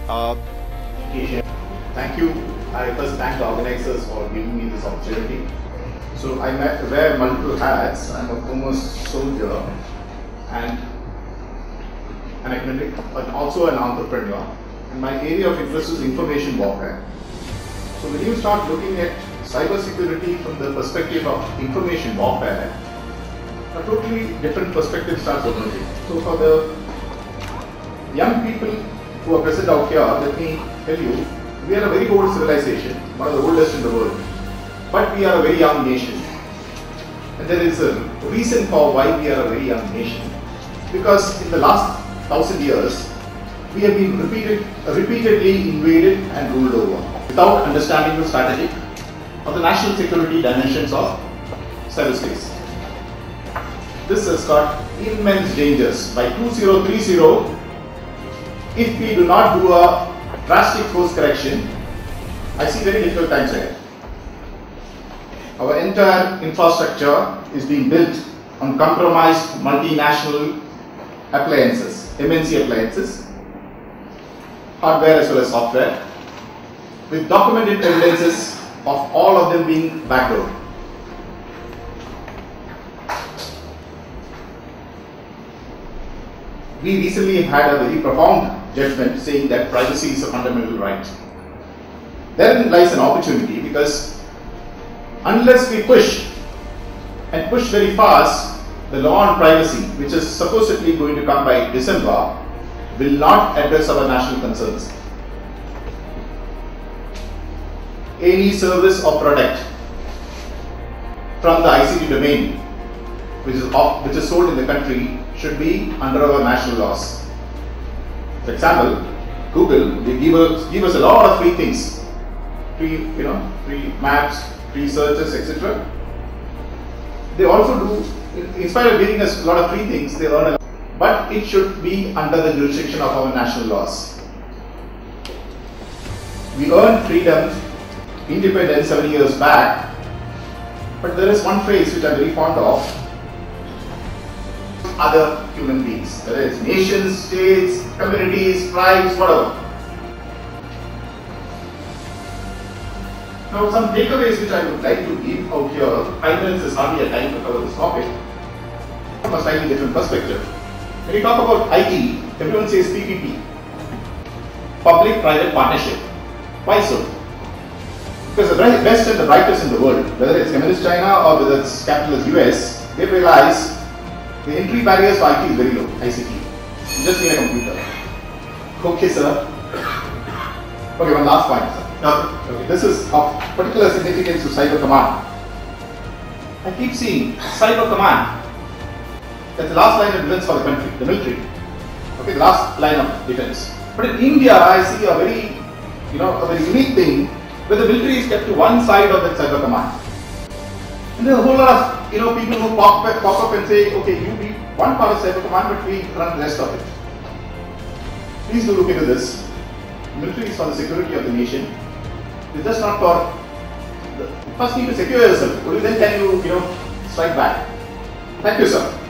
Uh, Thank you. I first thank the organizers for giving me this opportunity. So I wear multiple hats. I'm a former soldier and an academic, but also an entrepreneur. And my area of interest is information warfare. So when you start looking at cybersecurity from the perspective of information warfare, a totally different perspective starts emerging. So for the young people who are present out here, let me tell you, we are a very old civilization, one of the oldest in the world, but we are a very young nation. And there is a reason for why we are a very young nation. Because in the last 1,000 years, we have been repeatedly invaded and ruled over without understanding the strategic or the national security dimensions of cyberspace. This has got immense dangers. By 2030, if we do not do a drastic course correction, I see very difficult times ahead. Our entire infrastructure is being built on compromised multinational appliances, MNC appliances, hardware as well as software, with documented evidences of all of them being backdoored. We recently had a very profound judgment saying that privacy is a fundamental right. Therein lies an opportunity, because unless we push and push very fast, the law on privacy, which is supposedly going to come by December, will not address our national concerns. Any service or product from the ICT domain which is sold in the country should be under our national laws. For example, Google, they give us a lot of free things, free maps, free searches, etc. They also do, in spite of giving us a lot of free things, they earn a lot. But it should be under the jurisdiction of our national laws. We earned freedom, independence 7 years back, but there is one phrase which I am very fond of: other human beings, whether it's nations, states, communities, tribes, whatever. Now, some takeaways which I would like to give out here. 5 minutes is hardly a time to cover this topic from a slightly different perspective. When you talk about IT, everyone says PPP, public-private partnership. Why so? Because the best and the brightest in the world, whether it's communist China or whether it's capitalist US, they realize the entry barriers for IT is very low, ICT. You just need a computer. Okay, sir. Okay, one last point, sir. Okay, this is of particular significance to Cyber Command. I keep seeing Cyber Command. That's the last line of defense for the country, the military. Okay, the last line of defense. But in India, I see a very unique thing where the military is kept to one side of that Cyber Command. And there's a whole lot of people who pop up and say, okay, you be one part of Cyber Command, but we run the rest of it. Please do look into this. Military is for the security of the nation. It's just not for first need to secure yourself. Only then can you strike back. Thank you, sir.